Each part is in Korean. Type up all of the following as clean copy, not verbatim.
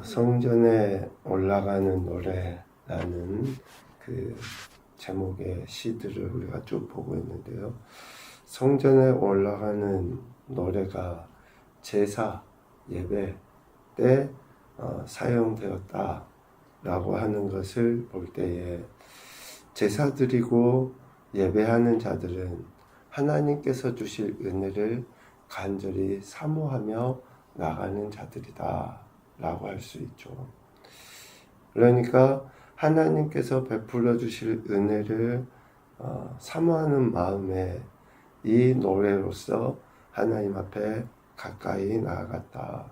성전에 올라가는 노래라는 그 제목의 시들을 우리가 쭉 보고 있는데요. 성전에 올라가는 노래가 제사 예배 때 사용되었다라고 하는 것을 볼 때에 제사 드리고 예배하는 자들은 하나님께서 주실 은혜를 간절히 사모하며 나가는 자들이다 라고 할 수 있죠. 그러니까 하나님께서 베풀어 주실 은혜를 사모하는 마음에 이 노래로서 하나님 앞에 가까이 나아갔다.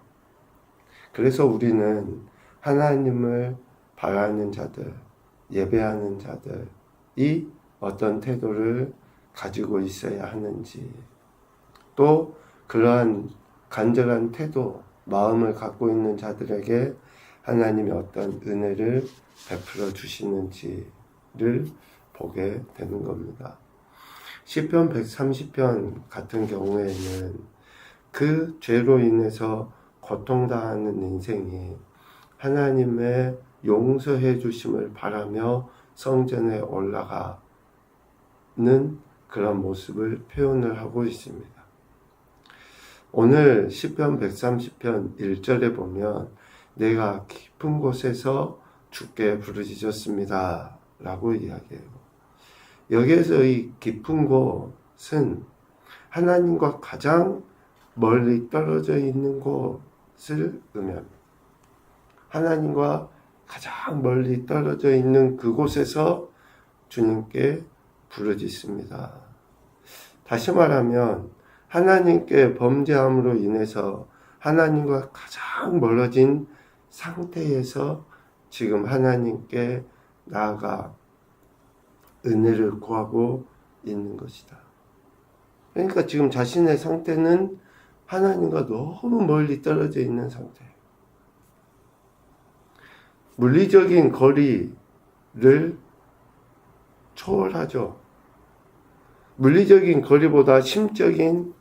그래서 우리는 하나님을 바라는 자들, 예배하는 자들이 어떤 태도를 가지고 있어야 하는지, 또 그러한 간절한 태도, 마음을 갖고 있는 자들에게 하나님이 어떤 은혜를 베풀어 주시는지를 보게 되는 겁니다. 시편 130편 같은 경우에는 그 죄로 인해서 고통당하는 인생이 하나님의 용서해 주심을 바라며 성전에 올라가는 그런 모습을 표현을 하고 있습니다. 오늘 시편 130편 1절에 보면 내가 깊은 곳에서 주께 부르짖었습니다 라고 이야기해요. 여기에서 이 깊은 곳은 하나님과 가장 멀리 떨어져 있는 곳을 의미합니다. 하나님과 가장 멀리 떨어져 있는 그곳에서 주님께 부르짖습니다. 다시 말하면 하나님께 범죄함으로 인해서 하나님과 가장 멀어진 상태에서 지금 하나님께 나아가 은혜를 구하고 있는 것이다. 그러니까 지금 자신의 상태는 하나님과 너무 멀리 떨어져 있는 상태예요. 물리적인 거리를 초월하죠. 물리적인 거리보다 심적인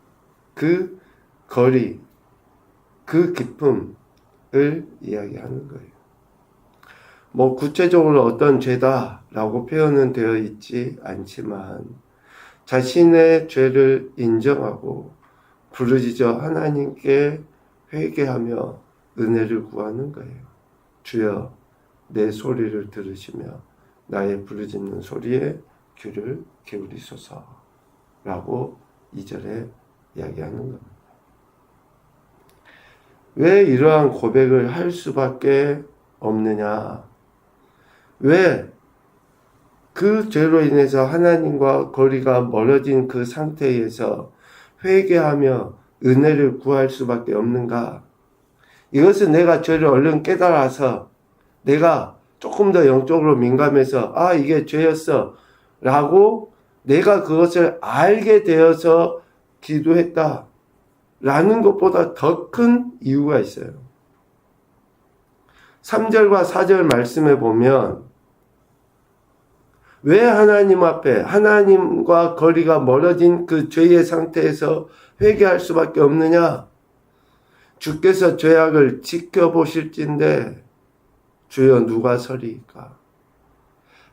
그 거리, 그 깊음을 이야기하는 거예요. 구체적으로 어떤 죄다라고 표현은 되어 있지 않지만 자신의 죄를 인정하고 부르짖어 하나님께 회개하며 은혜를 구하는 거예요. 주여 내 소리를 들으시며 나의 부르짖는 소리에 귀를 기울이소서 라고 2절에 이야기하는 겁니다. 왜 이러한 고백을 할 수밖에 없느냐? 왜 그 죄로 인해서 하나님과 거리가 멀어진 그 상태에서 회개하며 은혜를 구할 수밖에 없는가? 이것은 내가 죄를 얼른 깨달아서 내가 조금 더 영적으로 민감해서 이게 죄였어 라고 내가 그것을 알게 되어서 기도했다 라는 것보다 더 큰 이유가 있어요. 3절과 4절 말씀에 보면 왜 하나님 앞에 하나님과 거리가 멀어진 그 죄의 상태에서 회개할 수밖에 없느냐? 주께서 죄악을 지켜보실진데 주여 누가 서리이까?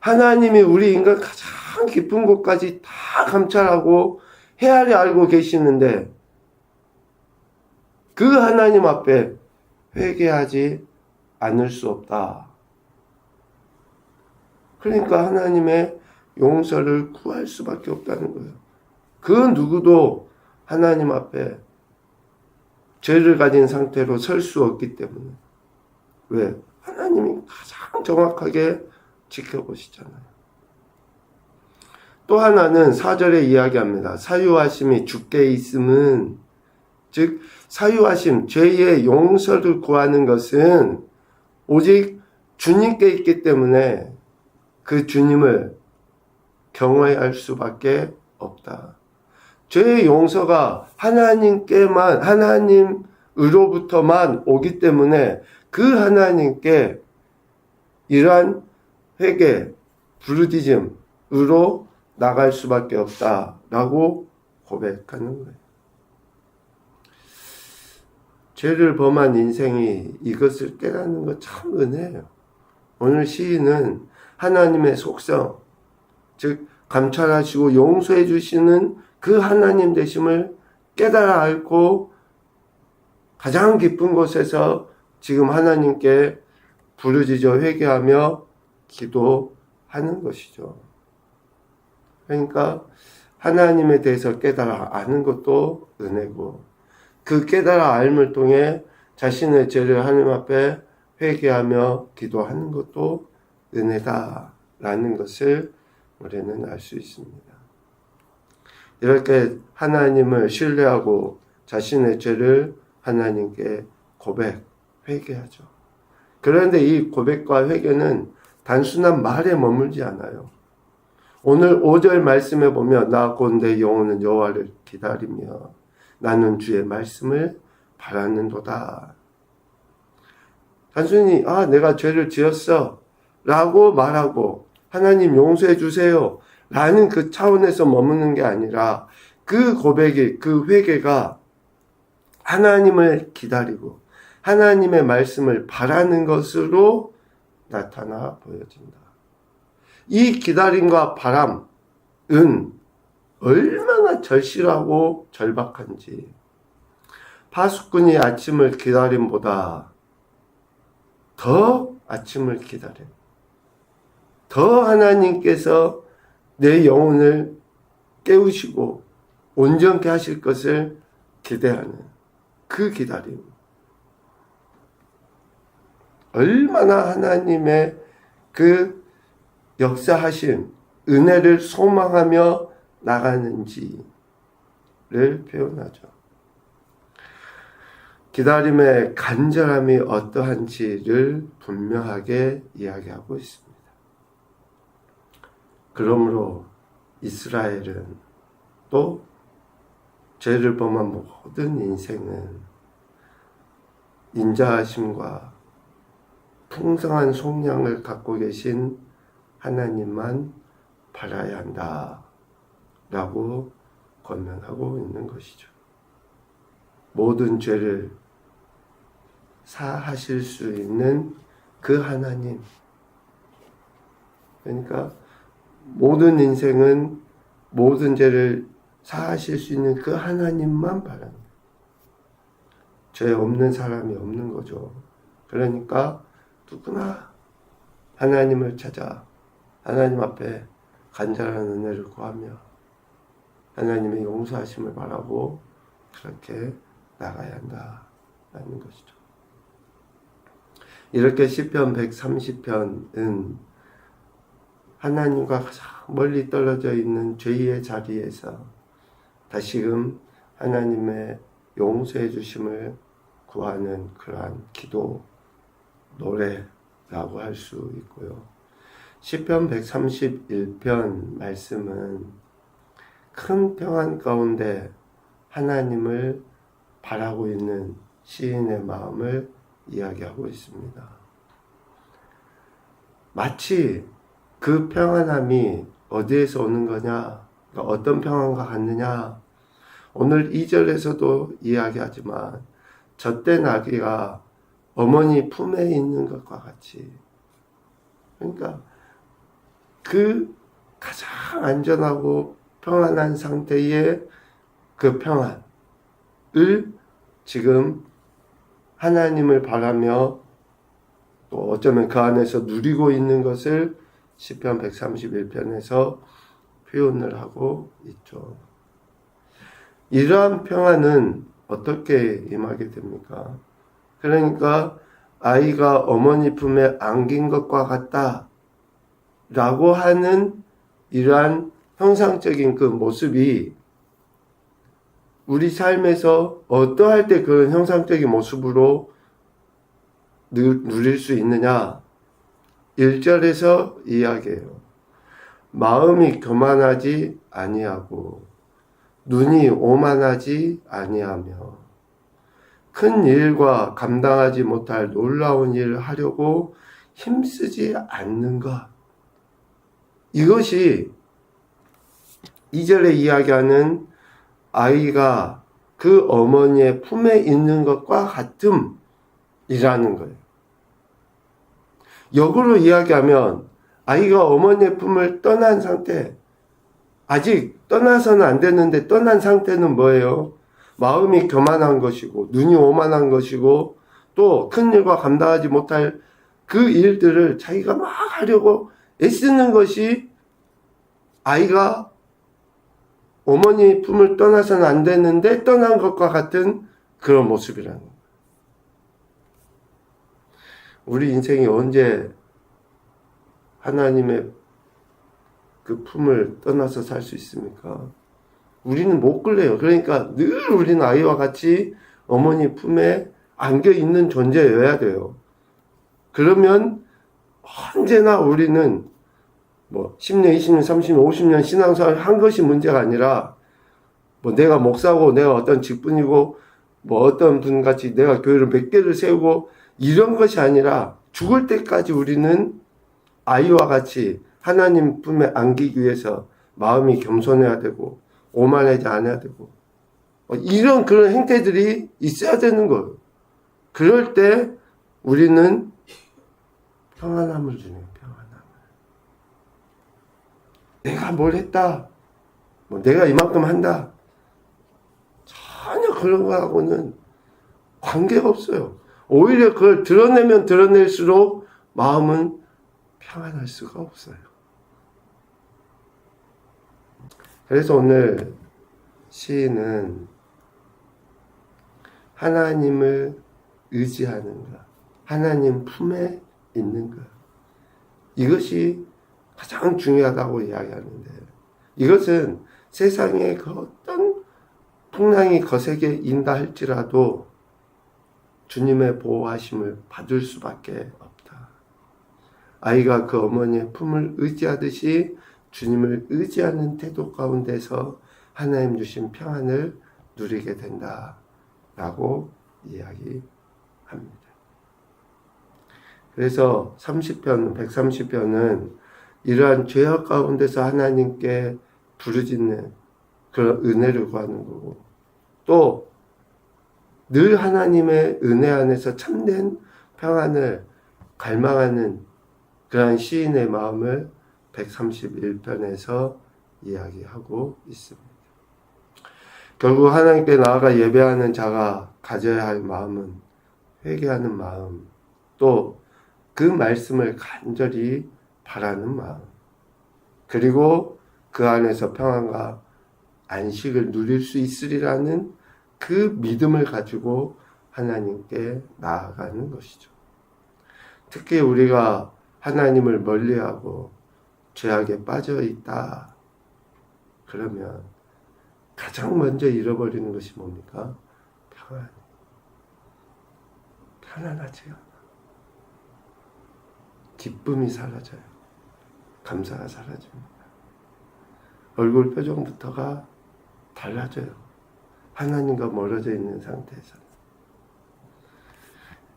하나님이 우리 인간 가장 깊은 곳까지 다 감찰하고 헤아려 알고 계시는데 그 하나님 앞에 회개하지 않을 수 없다. 그러니까 하나님의 용서를 구할 수밖에 없다는 거예요. 그 누구도 하나님 앞에 죄를 가진 상태로 설 수 없기 때문에. 왜? 하나님이 가장 정확하게 지켜보시잖아요. 또 하나는 4절에 이야기합니다. 사유하심이 주께 있음은, 즉 사유하심, 죄의 용서를 구하는 것은 오직 주님께 있기 때문에 그 주님을 경외할 수밖에 없다. 죄의 용서가 하나님으로부터만 오기 때문에 그 하나님께 이러한 회개, 부르짖음으로 나갈 수밖에 없다라고 고백하는 거예요. 죄를 범한 인생이 이것을 깨닫는 것 참 은혜예요. 오늘 시인은 하나님의 속성, 즉 감찰하시고 용서해 주시는 그 하나님 되심을 깨달아 앓고 가장 깊은 곳에서 지금 하나님께 부르짖어 회개하며 기도하는 것이죠. 그러니까 하나님에 대해서 깨달아 아는 것도 은혜고, 그 깨달아 알을 통해 자신의 죄를 하나님 앞에 회개하며 기도하는 것도 은혜다라는 것을 우리는 알 수 있습니다. 이렇게 하나님을 신뢰하고 자신의 죄를 하나님께 고백, 회개하죠. 그런데 이 고백과 회개는 단순한 말에 머물지 않아요. 오늘 5절 말씀에 보면 나 곧 내 영혼은 여호와를 기다리며 나는 주의 말씀을 바라는도다. 단순히 내가 죄를 지었어 라고 말하고 하나님 용서해 주세요 라는 그 차원에서 머무는 게 아니라 그 고백이, 그 회개가 하나님을 기다리고 하나님의 말씀을 바라는 것으로 나타나 보여진다. 이 기다림과 바람은 얼마나 절실하고 절박한지, 파수꾼이 아침을 기다림보다 더 아침을 기다려, 더 하나님께서 내 영혼을 깨우시고 온전케 하실 것을 기대하는 그 기다림, 얼마나 하나님의 그 역사하신 은혜를 소망하며 나가는지를 표현하죠. 기다림의 간절함이 어떠한지를 분명하게 이야기하고 있습니다. 그러므로 이스라엘은 또 죄를 범한 모든 인생은 인자하심과 풍성한 속량을 갖고 계신 하나님만 바라야 한다 라고 권면하고 있는 것이죠. 모든 죄를 사하실 수 있는 그 하나님, 그러니까 모든 인생은 모든 죄를 사하실 수 있는 그 하나님만 바랍니다. 죄 없는 사람이 없는 거죠. 그러니까 누구나 하나님을 찾아 하나님 앞에 간절한 은혜를 구하며 하나님의 용서하심을 바라고 그렇게 나가야 한다라는 것이죠. 이렇게 시편 130편은 하나님과 가장 멀리 떨어져 있는 죄의 자리에서 다시금 하나님의 용서해 주심을 구하는 그러한 기도, 노래라고 할 수 있고요. 시편 131편 말씀은 큰 평안 가운데 하나님을 바라고 있는 시인의 마음을 이야기하고 있습니다. 마치 그 평안함이 어디에서 오는 거냐, 그러니까 어떤 평안과 같느냐, 오늘 2절에서도 이야기하지만 젖된 아기가 어머니 품에 있는 것과 같이, 그러니까 그 가장 안전하고 평안한 상태의 그 평안을 지금 하나님을 바라며 또 어쩌면 그 안에서 누리고 있는 것을 시편 131편에서 표현을 하고 있죠. 이러한 평안은 어떻게 임하게 됩니까? 그러니까 아이가 어머니 품에 안긴 것과 같다 라고 하는 이러한 형상적인 그 모습이 우리 삶에서 어떠할 때 그런 형상적인 모습으로 누릴 수 있느냐? 1절에서 이야기해요. 마음이 교만하지 아니하고 눈이 오만하지 아니하며 큰 일과 감당하지 못할 놀라운 일을 하려고 힘쓰지 않는 것. 이것이 2절에 이야기하는 아이가 그 어머니의 품에 있는 것과 같음이라는 거예요. 역으로 이야기하면 아이가 어머니의 품을 떠난 상태, 아직 떠나서는 안 됐는데 떠난 상태는 뭐예요? 마음이 교만한 것이고 눈이 오만한 것이고 또 큰 일과 감당하지 못할 그 일들을 자기가 막 하려고 애쓰는 것이 아이가 어머니 품을 떠나서는 안 되는데 떠난 것과 같은 그런 모습이라는 거예요. 우리 인생이 언제 하나님의 그 품을 떠나서 살 수 있습니까? 우리는 못 그래요. 그러니까 늘 우리는 아이와 같이 어머니 품에 안겨 있는 존재여야 돼요. 그러면 언제나 우리는 뭐 10년, 20년, 30년, 50년 신앙생활 한 것이 문제가 아니라 뭐 내가 목사고 내가 어떤 직분이고 뭐 어떤 분같이 내가 교회를 몇 개를 세우고 이런 것이 아니라 죽을 때까지 우리는 아이와 같이 하나님 품에 안기기 위해서 마음이 겸손해야 되고 오만하지 않아야 되고 이런 그런 행태들이 있어야 되는 거예요. 그럴 때 우리는 평안함을 주네요. 평안함을. 내가 뭘 했다. 뭐 내가 이만큼 한다. 전혀 그런 거하고는 관계가 없어요. 오히려 그걸 드러내면 드러낼수록 마음은 평안할 수가 없어요. 그래서 오늘 시인은 하나님을 의지하는가, 하나님 품에 있는가, 이것이 가장 중요하다고 이야기하는데, 이것은 세상의 그 어떤 풍랑이 거세게 인다 할지라도 주님의 보호하심을 받을 수밖에 없다. 아이가 그 어머니의 품을 의지하듯이 주님을 의지하는 태도 가운데서 하나님 주신 평안을 누리게 된다라고 이야기합니다. 그래서 30편, 130편은 이러한 죄악 가운데서 하나님께 부르짖는 그런 은혜를 구하는 거고, 또 늘 하나님의 은혜 안에서 참된 평안을 갈망하는 그러한 시인의 마음을 131편에서 이야기하고 있습니다. 결국 하나님께 나아가 예배하는 자가 가져야 할 마음은 회개하는 마음, 또 그 말씀을 간절히 바라는 마음, 그리고 그 안에서 평안과 안식을 누릴 수 있으리라는 그 믿음을 가지고 하나님께 나아가는 것이죠. 특히 우리가 하나님을 멀리하고 죄악에 빠져 있다 그러면 가장 먼저 잃어버리는 것이 뭡니까? 평안. 편안하지 않아. 기쁨이 사라져요. 감사가 사라집니다. 얼굴 표정부터가 달라져요. 하나님과 멀어져 있는 상태에서.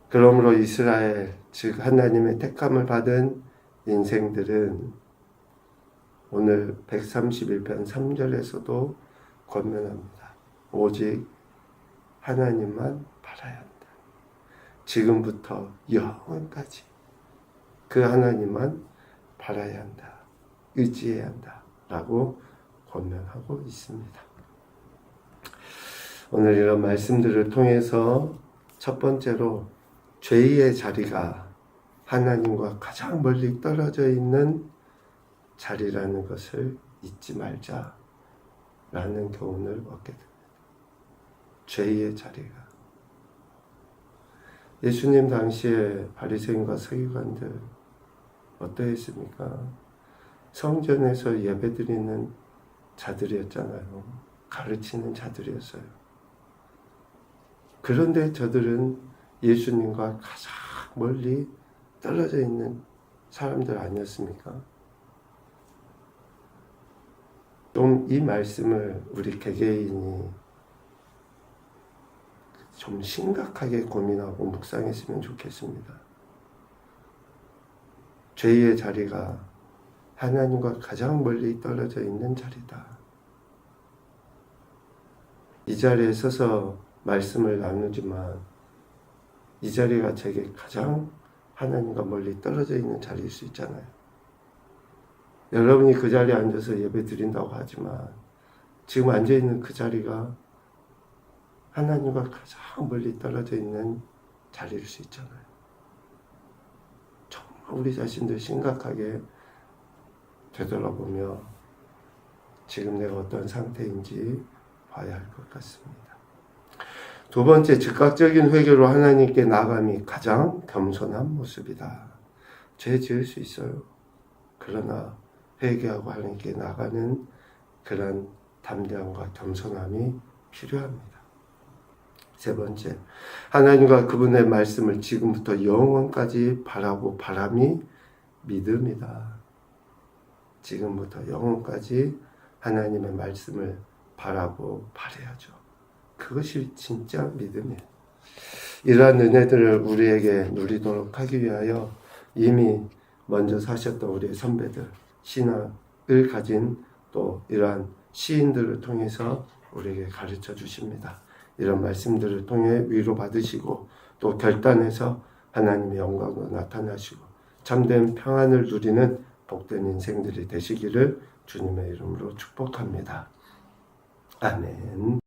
그러므로 이스라엘, 즉 하나님의 택함을 받은 인생들은 오늘 131편 3절에서도 권면합니다. 오직 하나님만 바라야 한다. 지금부터 영원까지 그 하나님만 바라야 한다. 의지해야 한다. 라고 권면하고 있습니다. 오늘 이런 말씀들을 통해서 첫 번째로 죄의 자리가 하나님과 가장 멀리 떨어져 있는 자리라는 것을 잊지 말자라는 교훈을 얻게 됩니다. 죄의 자리가. 예수님 당시에 바리새인과 서기관들 어떠했습니까? 성전에서 예배드리는 자들이었잖아요. 가르치는 자들이었어요. 그런데 저들은 예수님과 가장 멀리 떨어져 있는 사람들 아니었습니까? 좀 이 말씀을 우리 개개인이 좀 심각하게 고민하고 묵상했으면 좋겠습니다. 죄의 자리가 하나님과 가장 멀리 떨어져 있는 자리다. 이 자리에 서서 말씀을 나누지만 이 자리가 제게 가장 하나님과 멀리 떨어져 있는 자리일 수 있잖아요. 여러분이 그 자리에 앉아서 예배 드린다고 하지만 지금 앉아있는 그 자리가 하나님과 가장 멀리 떨어져 있는 자리일 수 있잖아요. 정말 우리 자신들 심각하게 되돌아보며 지금 내가 어떤 상태인지 봐야 할 것 같습니다. 두 번째, 즉각적인 회개로 하나님께 나아감이 가장 겸손한 모습이다. 죄 지을 수 있어요. 그러나 회개하고 하나님께 나가는 그런 담대함과 겸손함이 필요합니다. 세 번째, 하나님과 그분의 말씀을 지금부터 영원까지 바라고 바람이 믿음이다. 지금부터 영원까지 하나님의 말씀을 바라고 바라야죠. 그것이 진짜 믿음이에요. 이러한 은혜들을 우리에게 누리도록 하기 위하여 이미 먼저 사셨던 우리의 선배들, 신앙을 가진 또 이러한 시인들을 통해서 우리에게 가르쳐 주십니다. 이런 말씀들을 통해 위로받으시고 또 결단해서 하나님의 영광으로 나타나시고 참된 평안을 누리는 복된 인생들이 되시기를 주님의 이름으로 축복합니다. 아멘.